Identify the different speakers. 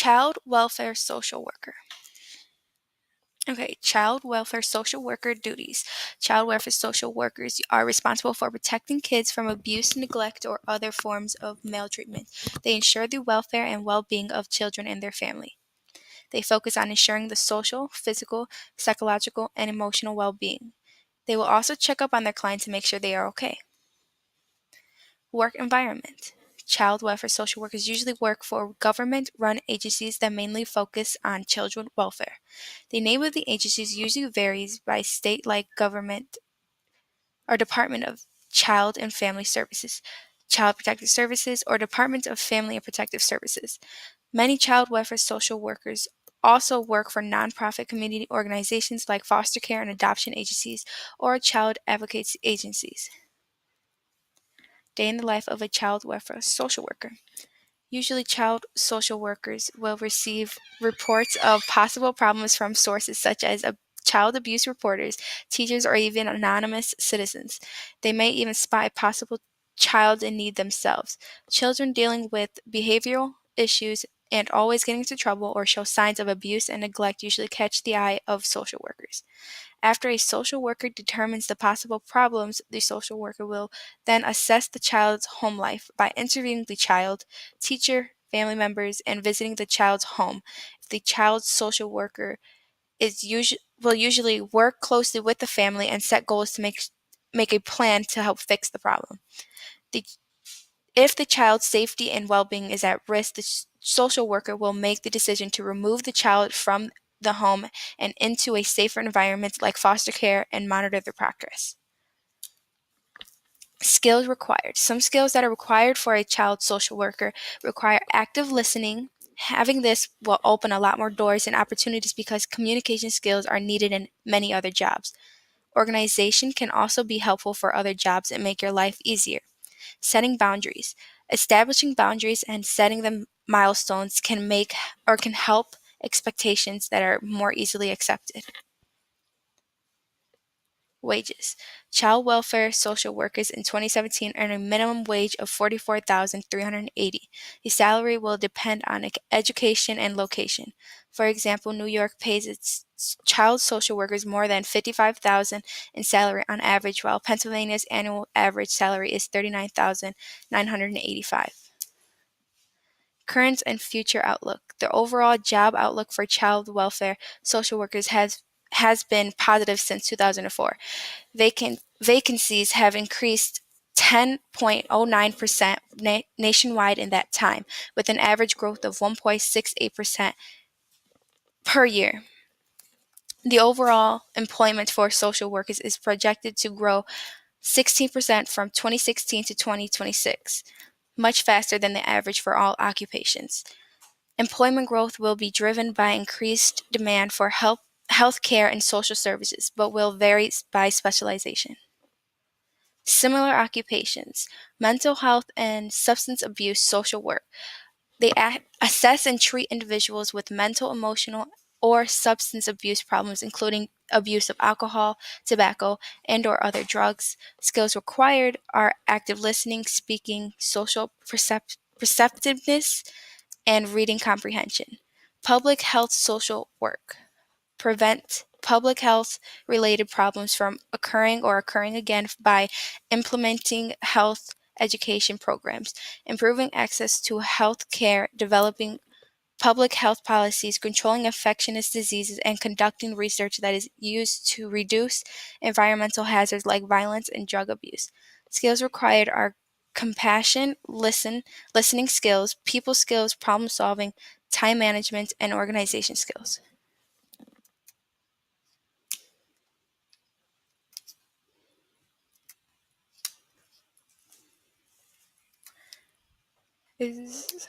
Speaker 1: Child welfare social worker. Okay, child welfare social worker duties. Child welfare social workers are responsible for protecting kids from abuse, neglect, or other forms of maltreatment. They ensure the welfare and well being of children and their family. They focus on ensuring the social, physical, psychological, and emotional well being. They will also check up on their clients to make sure they are okay. Work environment. Child welfare social workers usually work for government run agencies that mainly focus on children welfare. The name of the agencies usually varies by state, like government or Department of Child and Family Services, Child Protective Services, or Department of Family and Protective Services. Many child welfare social workers also work for nonprofit community organizations like foster care and adoption agencies or child advocacy agencies. Day in the life of a child welfare social worker. Usually, child social workers will receive reports of possible problems from sources such as child abuse reporters, teachers, or even anonymous citizens. They may even spot possible child in need themselves. Children dealing with behavioral issues and always getting into trouble or show signs of abuse and neglect usually catch the eye of social workers. After a social worker determines the possible problems, the social worker will then assess the child's home life by interviewing the child, teacher, family members, and visiting the child's home. The child's social worker will usually work closely with the family and set goals to make a plan to help fix the problem. The, if the child's safety and well-being is at risk, the social worker will make the decision to remove the child from the home and into a safer environment like foster care and monitor their progress. Skills required. Some skills that are required for a child social worker require active listening. Having this will open a lot more doors and opportunities because communication skills are needed in many other jobs. Organization can also be helpful for other jobs and make your life easier. Setting boundaries. Establishing boundaries and setting them milestones can help expectations that are more easily accepted. Wages. Child welfare social workers in 2017 earn a minimum wage of $44,380. The salary will depend on education and location. For example, New York pays its child social workers more than $55,000 in salary on average, while Pennsylvania's annual average salary is $39,985. Current and future outlook. The overall job outlook for child welfare social workers has been positive since 2004. Vacancies have increased 10.09% nationwide in that time, with an average growth of 1.68% per year. The overall employment for social workers is projected to grow 16% from 2016 to 2026, much faster than the average for all occupations. Employment growth will be driven by increased demand for health care and social services, but will vary by specialization. Similar occupations, mental health and substance abuse social work. They assess and treat individuals with mental, emotional, or substance abuse problems, including abuse of alcohol, tobacco, and/or other drugs. Skills required are active listening, speaking, social perceptiveness, and reading comprehension. Public health social work. Prevent public health related problems from occurring again by implementing health education programs, improving access to health care, developing public health policies, controlling infectious diseases, and conducting research that is used to reduce environmental hazards like violence and drug abuse. Skills required are compassion, listening skills, people skills, problem solving, time management, and organization skills. Is